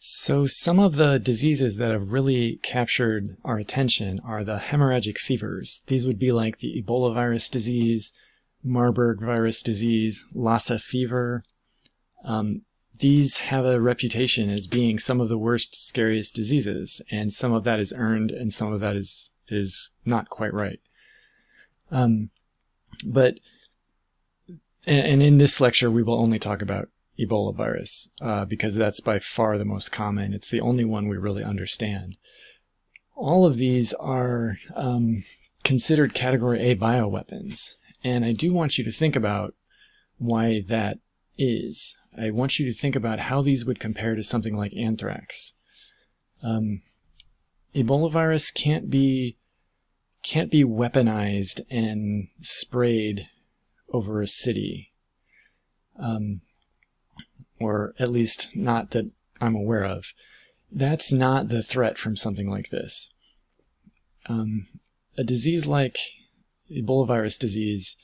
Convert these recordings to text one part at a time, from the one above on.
So some of the diseases that have really captured our attention are the hemorrhagic fevers. These would be like the Ebola virus disease, Marburg virus disease, Lassa fever. These have a reputation as being some of the worst, scariest diseases, and some of that is earned and some of that is not quite right. But in this lecture we will only talk about Ebola virus because that's by far the most common. It's the only one we really understand. All of these are considered Category A bioweapons, and I do want you to think about why that is. I want you to think about how these would compare to something like anthrax. Ebola virus can't be weaponized and sprayed over a city, or at least not that I'm aware of. That's not the threat from something like this. A disease like Ebola virus disease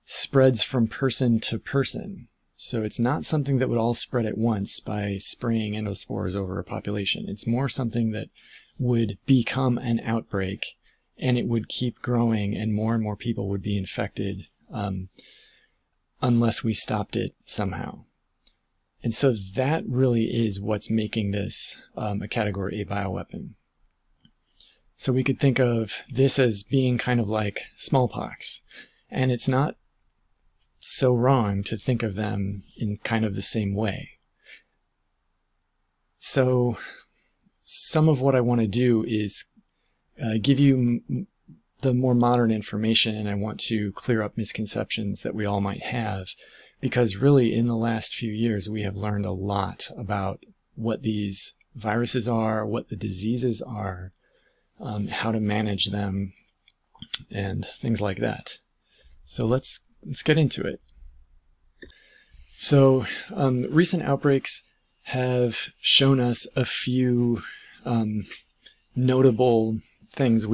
spreads from person to person. So it's not something that would all spread at once by spraying endospores over a population. It's more something that would become an outbreak, and it would keep growing, and more people would be infected unless we stopped it somehow. And so that really is what's making this a Category A bioweapon. So we could think of this as being kind of like smallpox, and it's not so wrong to think of them in kind of the same way. So some of what I want to do is give you the more modern information, and I want to clear up misconceptions that we all might have, because really in the last few years we have learned a lot about what these viruses are, what the diseases are, how to manage them, and things like that. So let's get into it. So recent outbreaks have shown us a few notable things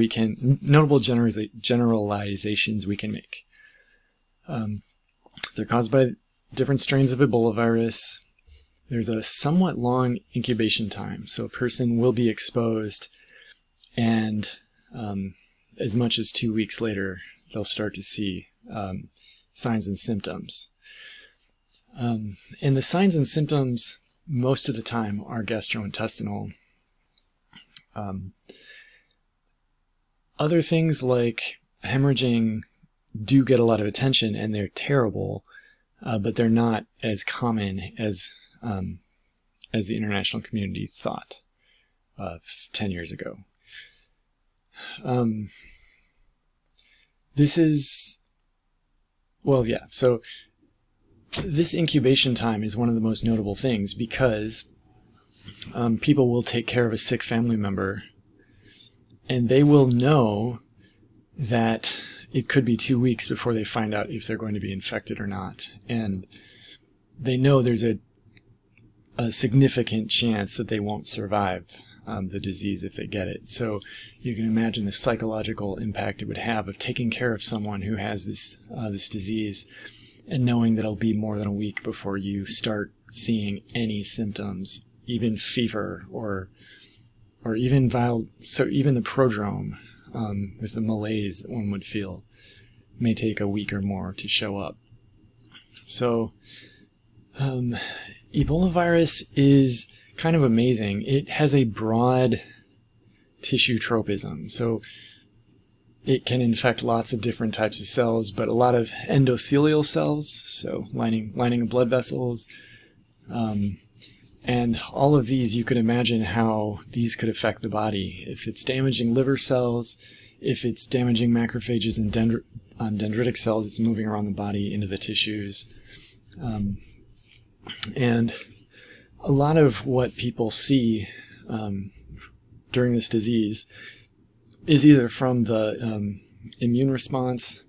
notable generalizations we can make. They're caused by different strains of Ebola virus. There's a somewhat long incubation time, so a person will be exposed, and as much as 2 weeks later they'll start to see signs and symptoms. And the signs and symptoms most of the time are gastrointestinal. Other things like hemorrhaging do get a lot of attention, and they're terrible, but they're not as common as the international community thought 10 years ago. So this incubation time is one of the most notable things, because people will take care of a sick family member, and they will know that it could be 2 weeks before they find out if they're going to be infected or not. And they know there's a significant chance that they won't survive the disease if they get it. So you can imagine the psychological impact it would have of taking care of someone who has this disease, and knowing that it'll be more than a week before you start seeing any symptoms, even fever or even even the prodrome with the malaise that one would feel may take a week or more to show up. So Ebola virus is kind of amazing. It has a broad tissue tropism, so it can infect lots of different types of cells, but a lot of endothelial cells, so lining of blood vessels, and all of these, you could imagine how these could affect the body. If it's damaging liver cells, if it's damaging macrophages and dendritic cells, it's moving around the body into the tissues. And a lot of what people see during this disease is either from the immune response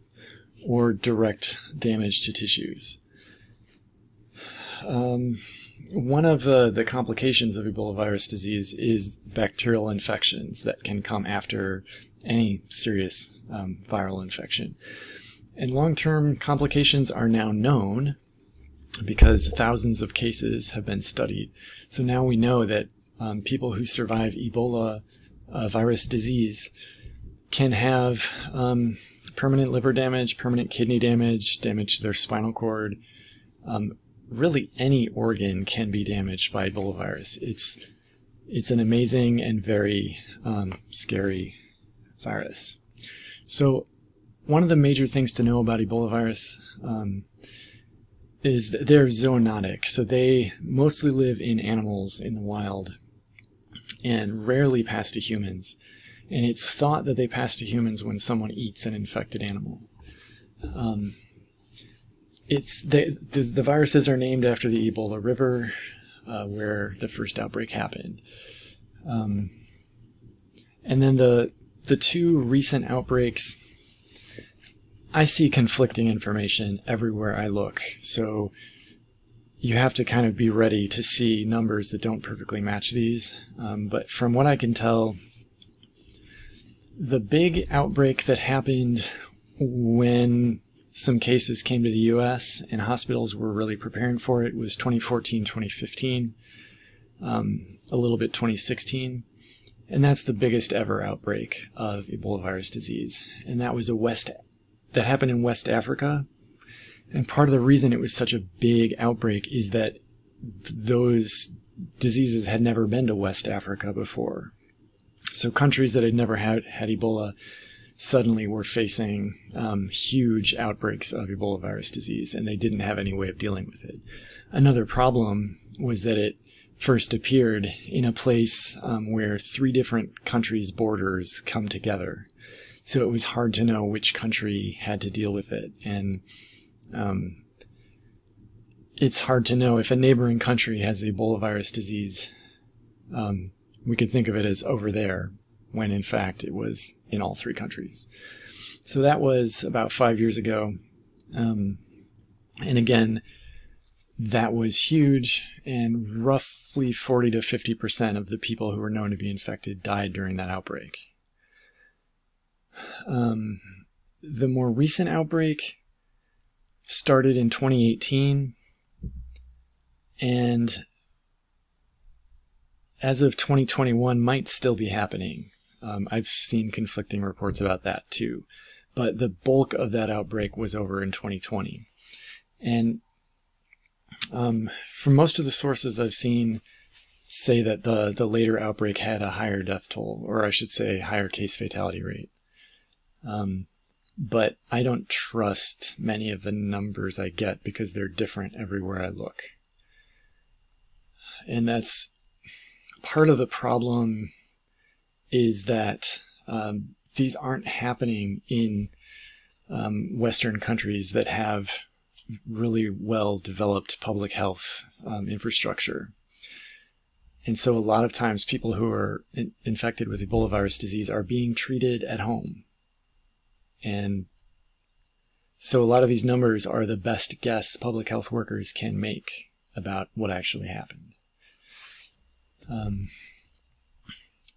or direct damage to tissues. One of the complications of Ebola virus disease is bacterial infections that can come after any serious viral infection. And long-term complications are now known because thousands of cases have been studied. So now we know that people who survive Ebola virus disease can have permanent liver damage, permanent kidney damage, damage to their spinal cord. Really any organ can be damaged by Ebola virus. It's an amazing and very scary virus. So one of the major things to know about Ebola virus is that they're zoonotic. So they mostly live in animals in the wild and rarely pass to humans. And it's thought that they pass to humans when someone eats an infected animal. The viruses are named after the Ebola River, where the first outbreak happened. And then the two recent outbreaks, I see conflicting information everywhere I look. So you have to kind of be ready to see numbers that don't perfectly match these. But from what I can tell, the big outbreak that happened when some cases came to the U.S. and hospitals were really preparing for it was 2014, 2015, a little bit 2016. And that's the biggest ever outbreak of Ebola virus disease. And that was that happened in West Africa. And part of the reason it was such a big outbreak is that those diseases had never been to West Africa before. So countries that had never had Ebola suddenly were facing huge outbreaks of Ebola virus disease, and they didn't have any way of dealing with it. Another problem was that it first appeared in a place where 3 different countries' borders come together. So it was hard to know which country had to deal with it. And it's hard to know if a neighboring country has the Ebola virus disease. We could think of it as over there, when in fact it was in all 3 countries. So that was about 5 years ago. And again, that was huge, and roughly 40 to 50% of the people who were known to be infected died during that outbreak. The more recent outbreak started in 2018, and as of 2021 might still be happening. I've seen conflicting reports about that too. But the bulk of that outbreak was over in 2020. And from most of the sources I've seen say that the later outbreak had a higher death toll, or I should say higher case fatality rate. But I don't trust many of the numbers I get because they're different everywhere I look. And that's part of the problem, is that these aren't happening in Western countries that have really well-developed public health infrastructure. And so a lot of times people who are infected with Ebola virus disease are being treated at home. And so a lot of these numbers are the best guess public health workers can make about what actually happened.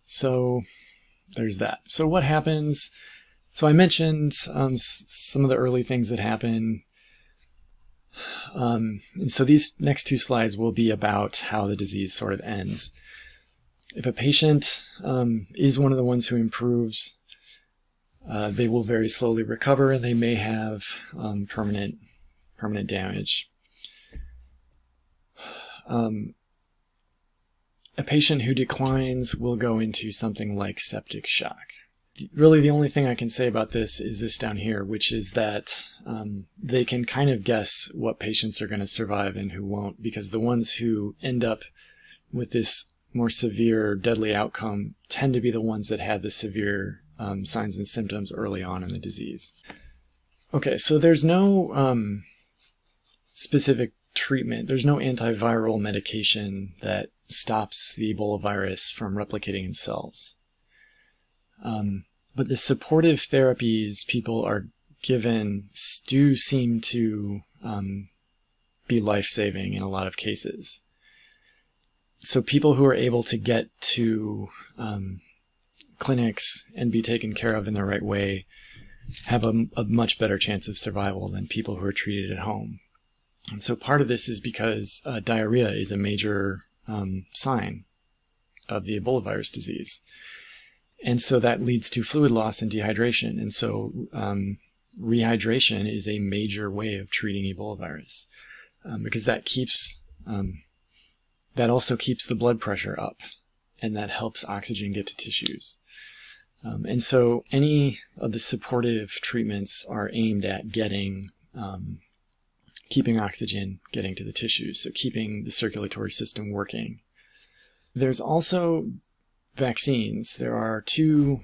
So there's that. So what happens? So I mentioned some of the early things that happen. And so these next 2 slides will be about how the disease sort of ends. If a patient is one of the ones who improves, they will very slowly recover, and they may have permanent damage. A patient who declines will go into something like septic shock. Really, the only thing I can say about this is this down here, which is that they can kind of guess what patients are going to survive and who won't, because the ones who end up with this more severe, deadly outcome tend to be the ones that had the severe signs and symptoms early on in the disease. Okay, so there's no specific treatment. There's no antiviral medication that stops the Ebola virus from replicating in cells. But the supportive therapies people are given do seem to be life-saving in a lot of cases. So people who are able to get to clinics and be taken care of in the right way have a much better chance of survival than people who are treated at home. And so part of this is because diarrhea is a major sign of the Ebola virus disease. And so that leads to fluid loss and dehydration. And so rehydration is a major way of treating Ebola virus, because that also keeps the blood pressure up, and that helps oxygen get to tissues. And so any of the supportive treatments are aimed at keeping oxygen getting to the tissues, so keeping the circulatory system working. There's also vaccines. There are two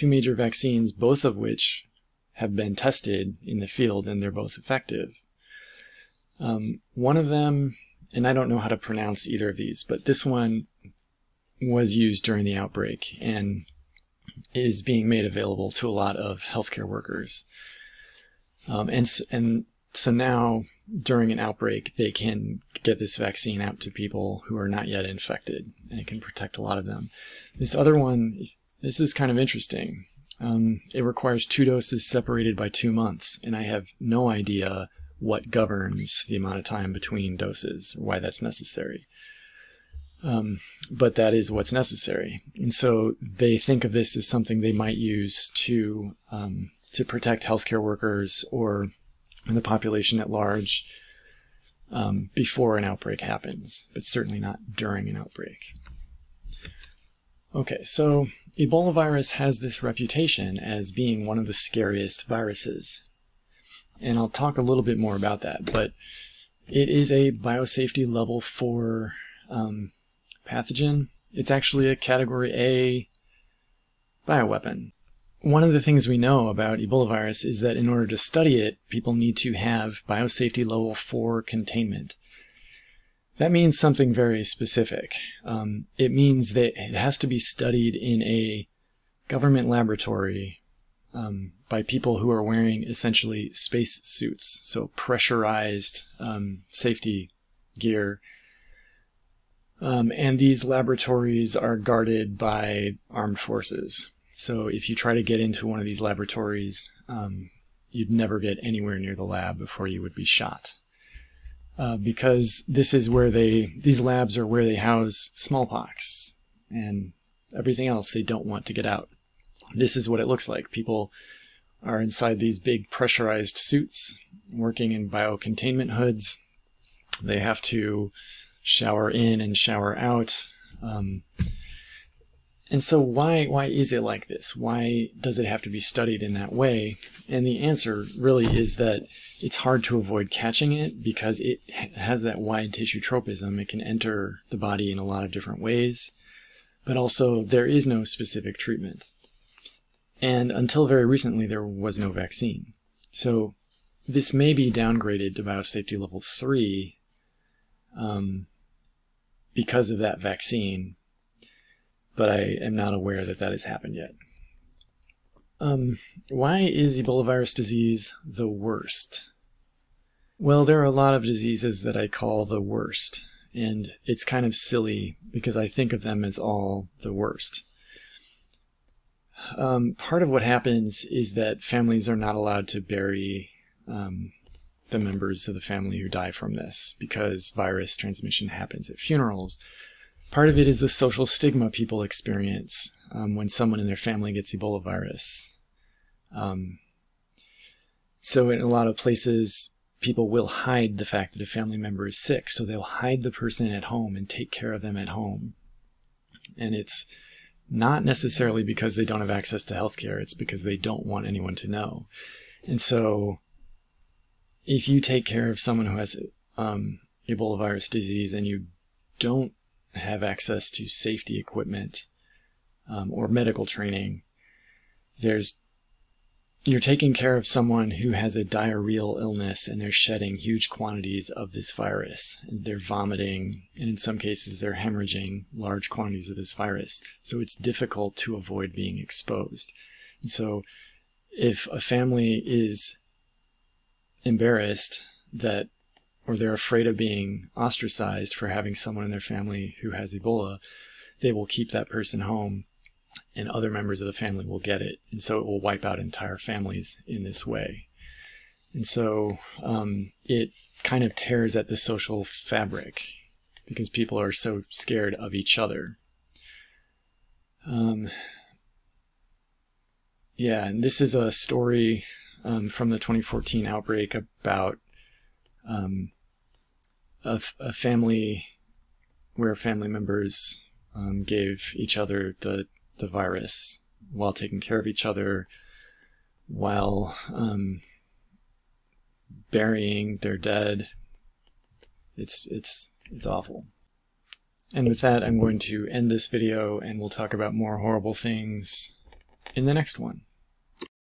major vaccines, both of which have been tested in the field, and they're both effective. One of them, and I don't know how to pronounce either of these, but this one was used during the outbreak and is being made available to a lot of healthcare workers. And so now, during an outbreak, they can get this vaccine out to people who are not yet infected, and it can protect a lot of them. This other one, this is kind of interesting. It requires 2 doses separated by 2 months, and I have no idea what governs the amount of time between doses, or why that's necessary. But that is what's necessary. And so they think of this as something they might use to protect healthcare workers or the population at large before an outbreak happens, but certainly not during an outbreak. Okay, so Ebola virus has this reputation as being one of the scariest viruses. And I'll talk a little bit more about that, but it is a biosafety level 4 pathogen. It's actually a category A bioweapon. One of the things we know about Ebola virus is that in order to study it, people need to have biosafety level 4 containment. That means something very specific. It means that it has to be studied in a government laboratory by people who are wearing essentially space suits, so pressurized safety gear. And these laboratories are guarded by armed forces. So if you try to get into one of these laboratories, you'd never get anywhere near the lab before you would be shot. Because this is where these labs are where they house smallpox and everything else they don't want to get out. This is what it looks like. People are inside these big pressurized suits, working in biocontainment hoods. They have to shower in and shower out. And so why is it like this? Why does it have to be studied in that way? And the answer really is that it's hard to avoid catching it because it has that wide tissue tropism. It can enter the body in a lot of different ways, but also there is no specific treatment. And until very recently, there was no vaccine. So this may be downgraded to biosafety level 3 because of that vaccine, but I am not aware that that has happened yet. Why is Ebola virus disease the worst? Well, there are a lot of diseases that I call the worst, and it's kind of silly because I think of them as all the worst. Part of what happens is that families are not allowed to bury the members of the family who die from this because virus transmission happens at funerals. Part of it is the social stigma people experience when someone in their family gets Ebola virus. So in a lot of places, people will hide the fact that a family member is sick, so they'll hide the person at home and take care of them at home. And it's not necessarily because they don't have access to healthcare, it's because they don't want anyone to know. And so if you take care of someone who has Ebola virus disease and you don't have access to safety equipment or medical training, you're taking care of someone who has a diarrheal illness and they're shedding huge quantities of this virus. And they're vomiting, and in some cases they're hemorrhaging large quantities of this virus. So it's difficult to avoid being exposed. And so if a family is embarrassed or they're afraid of being ostracized for having someone in their family who has Ebola, they will keep that person home and other members of the family will get it. And so it will wipe out entire families in this way. And so it kind of tears at the social fabric because people are so scared of each other. Yeah, and this is a story from the 2014 outbreak about a family where family members gave each other the virus while taking care of each other, while burying their dead. It's awful. And with that, I'm going to end this video, and we'll talk about more horrible things in the next one.